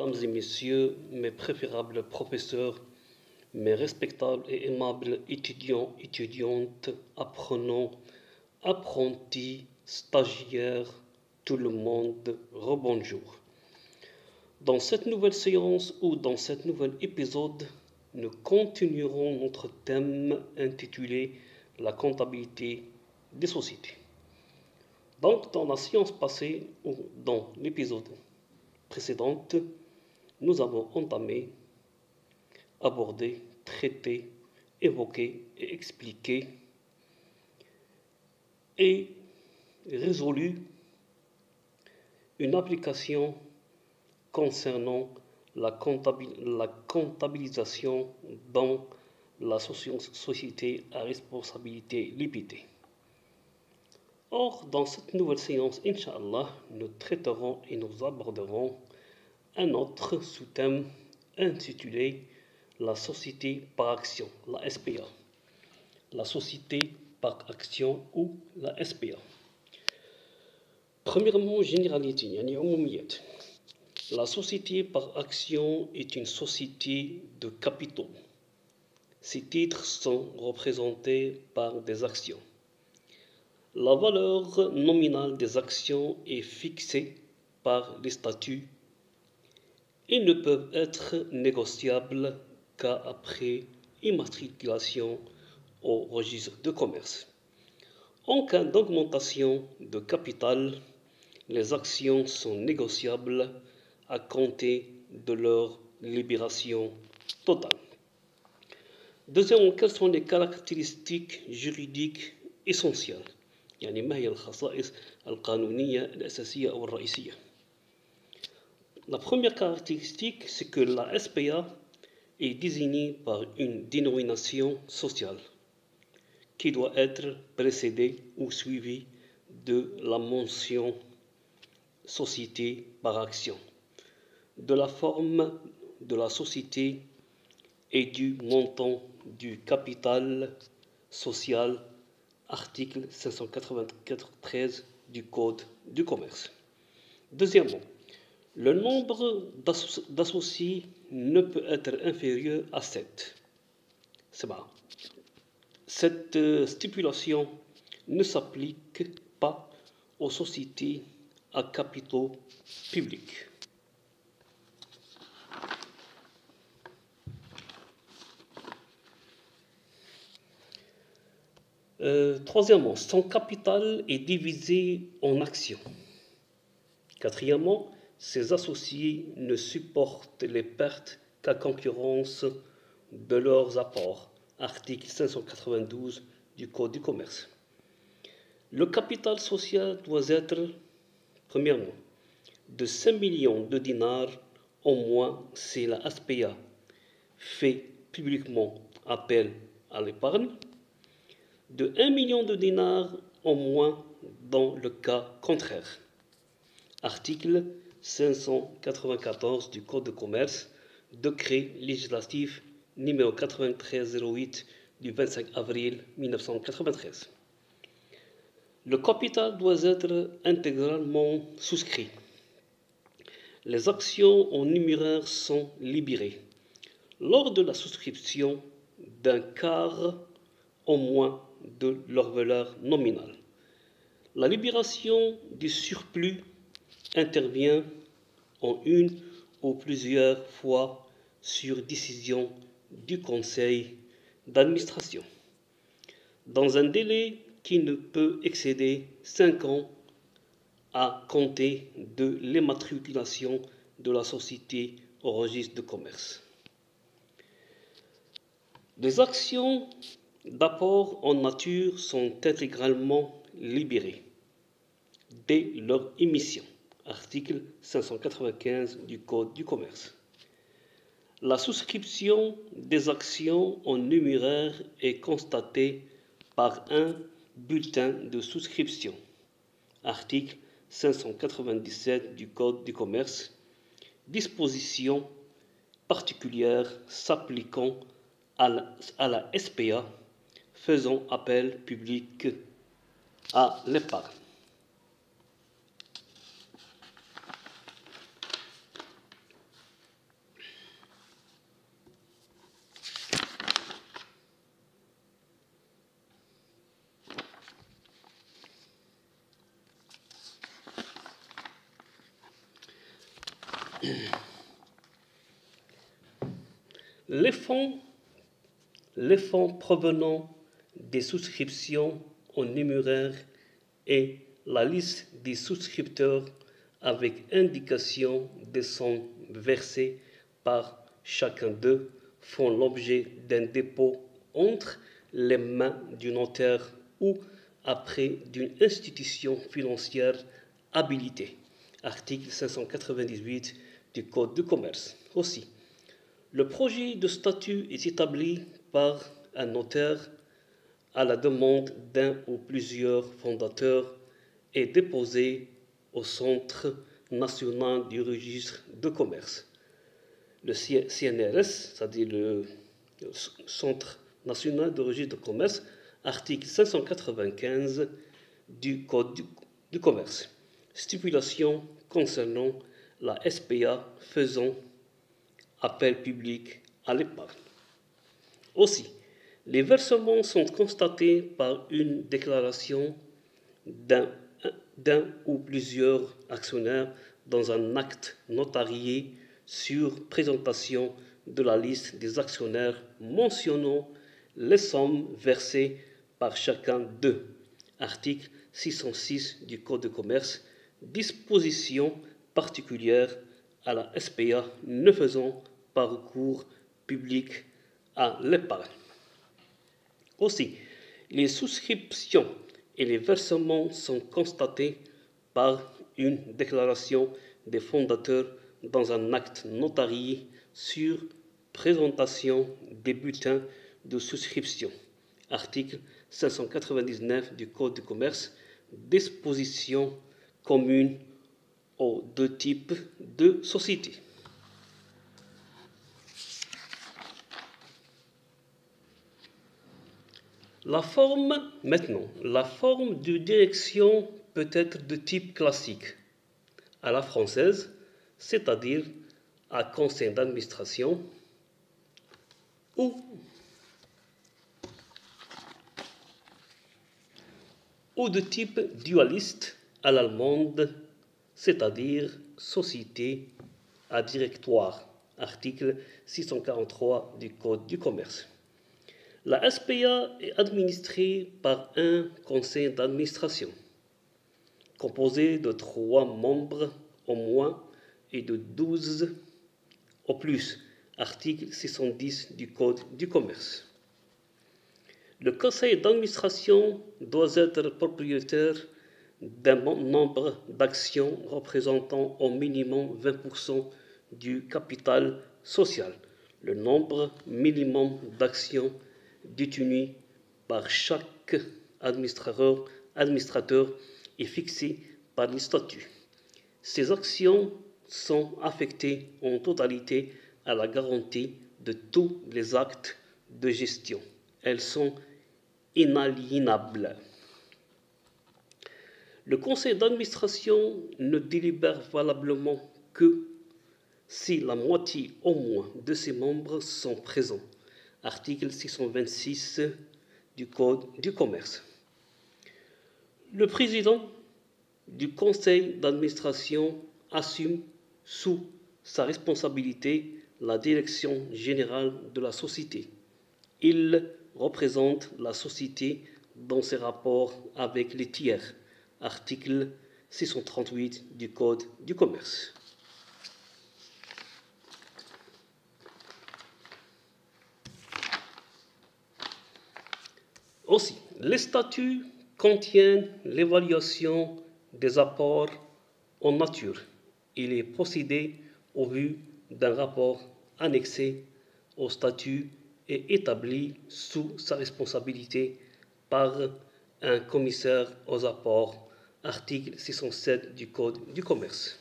mesdames et messieurs, mes préférables professeurs, mes respectables et aimables étudiants, étudiantes, apprenants, apprentis, stagiaires, tout le monde, rebonjour. Dans cette nouvelle séance ou dans cet nouvel épisode, nous continuerons notre thème intitulé La comptabilité des sociétés. Donc, dans la séance passée ou dans l'épisode précédent, nous avons entamé, abordé, traité, évoqué et expliqué et résolu une application concernant la comptabilisation dans la société à responsabilité limitée. Or, dans cette nouvelle séance, Inch'Allah, nous traiterons et nous aborderons un autre sous-thème intitulé La société par action, la SPA. La société par action ou la SPA. Premièrement, généralité, yani umumiyat. La société par action est une société de capitaux. Ces titres sont représentés par des actions. La valeur nominale des actions est fixée par les statuts et ne peuvent être négociables qu'après immatriculation au registre de commerce. En cas d'augmentation de capital, les actions sont négociables à compter de leur libération totale. Deuxièmement, quelles sont les caractéristiques juridiques essentielles؟ يعني ما هي الخصائص القانونية الأساسية أو الرئيسية؟ La première caractéristique, c'est que la SPA est désignée par une dénomination sociale qui doit être précédée ou suivie de la mention société par action, de la forme de la société et du montant du capital social, article 594-13 du Code du commerce. Deuxièmement, le nombre d'associés ne peut être inférieur à 7. C'est bon. Cette stipulation ne s'applique pas aux sociétés à capitaux publics. Troisièmement, son capital est divisé en actions. Quatrièmement, ses associés ne supportent les pertes qu'à concurrence de leurs apports. Article 592 du Code du commerce. Le capital social doit être, premièrement, de 5 millions de dinars au moins si la SPA fait publiquement appel à l'épargne, de 1 million de dinars au moins dans le cas contraire. Article 594 du Code de commerce, décret législatif numéro 9308 du 25 avril 1993. Le capital doit être intégralement souscrit. Les actions en numéraire sont libérées lors de la souscription d'un quart au moins de leur valeur nominale. La libération du surplus intervient en une ou plusieurs fois sur décision du conseil d'administration, dans un délai qui ne peut excéder 5 ans à compter de l'immatriculation de la société au registre de commerce. Les actions d'apport en nature sont intégralement libérées dès leur émission. Article 595 du Code du commerce. La souscription des actions en numéraire est constatée par un bulletin de souscription. Article 597 du Code du commerce. Dispositions particulières s'appliquant à la SPA faisant appel public à l'épargne. Les fonds provenant des souscriptions en numéraire et la liste des souscripteurs avec indication des sommes versées par chacun d'eux font l'objet d'un dépôt entre les mains du notaire ou auprès d'une institution financière habilitée. Article 598 du Code de commerce. Aussi, le projet de statut est établi par un notaire à la demande d'un ou plusieurs fondateurs et déposé au Centre national du registre de commerce. Le CNRS, c'est-à-dire le Centre national du registre de commerce, article 595 du Code du commerce. Stipulation concernant la SPA faisant appel public à l'épargne. Aussi, les versements sont constatés par une déclaration d'un ou plusieurs actionnaires dans un acte notarié sur présentation de la liste des actionnaires mentionnant les sommes versées par chacun d'eux. Article 606 du Code de commerce, disposition particulière à la SPA ne faisant pas recours public à l'épargne. Aussi, les souscriptions et les versements sont constatés par une déclaration des fondateurs dans un acte notarié sur présentation des bulletins de souscription. Article 599 du Code de commerce, disposition commune aux deux types de sociétés. La forme de direction peut être de type classique, à la française, c'est-à-dire à conseil d'administration, ou de type dualiste à l'allemande, c'est-à-dire société à directoire, article 643 du Code du commerce. La SPA est administrée par un conseil d'administration, composé de 3 membres au moins et de 12 au plus, article 610 du Code du commerce. Le conseil d'administration doit être propriétaire d'un nombre d'actions représentant au minimum 20% du capital social. Le nombre minimum d'actions détenues par chaque administrateur est fixé par les statuts. Ces actions sont affectées en totalité à la garantie de tous les actes de gestion. Elles sont inaliénables. Le conseil d'administration ne délibère valablement que si la moitié au moins de ses membres sont présents. Article 626 du Code du commerce. Le président du conseil d'administration assume sous sa responsabilité la direction générale de la société. Il représente la société dans ses rapports avec les tiers. Article 638 du Code du commerce. Aussi, les statuts contiennent l'évaluation des apports en nature. Il est procédé au vu d'un rapport annexé au statut et établi sous sa responsabilité par un commissaire aux apports, article 607 du Code du commerce.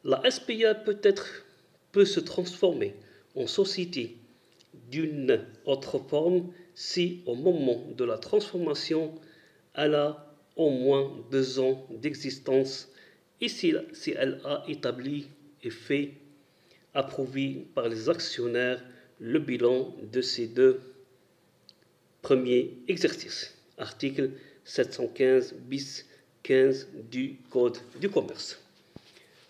La SPA peut se transformer en société d'une autre forme si au moment de la transformation, elle a au moins 2 ans d'existence et si elle a établi et fait approuver par les actionnaires le bilan de ces 2 premiers exercices. Article 715 bis 15 du Code du commerce.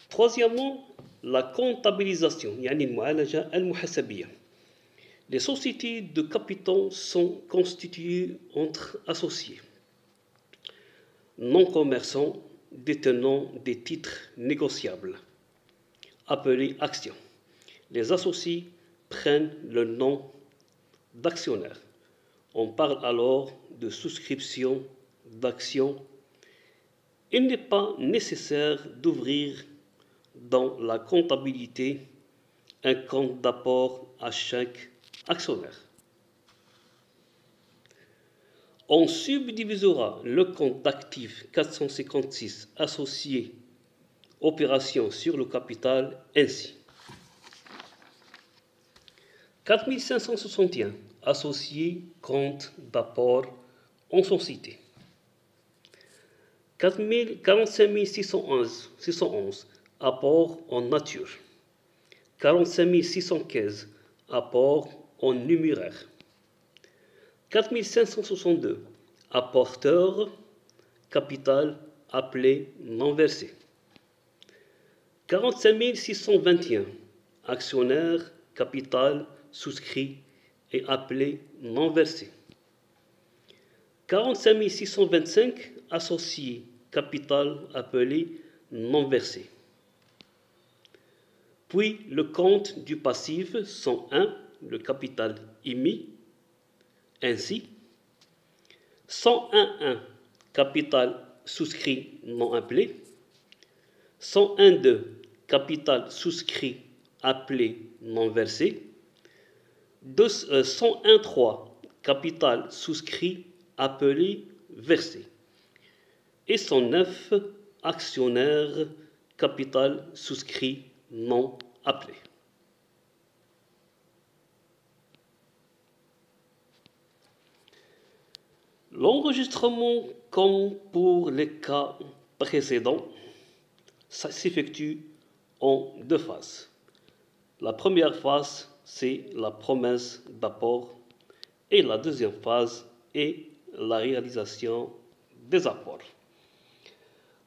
Troisièmement, la comptabilisation, يعني المعالجة المحاسبية. Les sociétés de capitaux sont constituées entre associés non commerçants détenant des titres négociables, appelés actions. Les associés prennent le nom d'actionnaires. On parle alors de souscription d'actions. Il n'est pas nécessaire d'ouvrir dans la comptabilité un compte d'apport à chaque actionnaire. On subdivisera le compte d'actifs 456 associé opération sur le capital ainsi. 4561 associé compte d'apport en société. 45 611 apport en nature. 45 615 apport en numéraire. 4562 apporteur capital appelé non versé. 45 621 actionnaire capital souscrit et appelé non versé. 45 625 associés capital appelé non versé. Puis le compte du passif 101, le capital émis, ainsi 101.1 capital souscrit non appelé, 101.2 capital souscrit appelé non versé, 101.3 capital souscrit appelé versé et 109 actionnaire capital souscrit non appelé. L'enregistrement, comme pour les cas précédents, s'effectue en deux phases. La première phase, c'est la promesse d'apport et la deuxième phase est la réalisation des apports.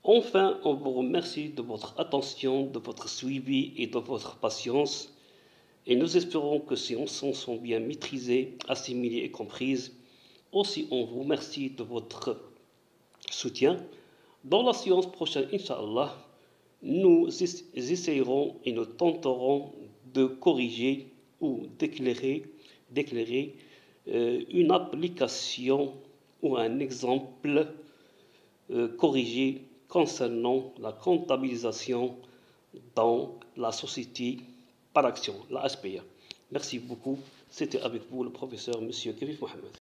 Enfin, on vous remercie de votre attention, de votre suivi et de votre patience et nous espérons que ces leçons sont bien maîtrisées, assimilées et comprises. Aussi, on vous remercie de votre soutien. Dans la séance prochaine, Inch'Allah, nous essayerons et nous tenterons de corriger ou d'éclairer une application ou un exemple corrigé concernant la comptabilisation dans la société par action, la SPA. Merci beaucoup. C'était avec vous le professeur M. Kevin Mohamed.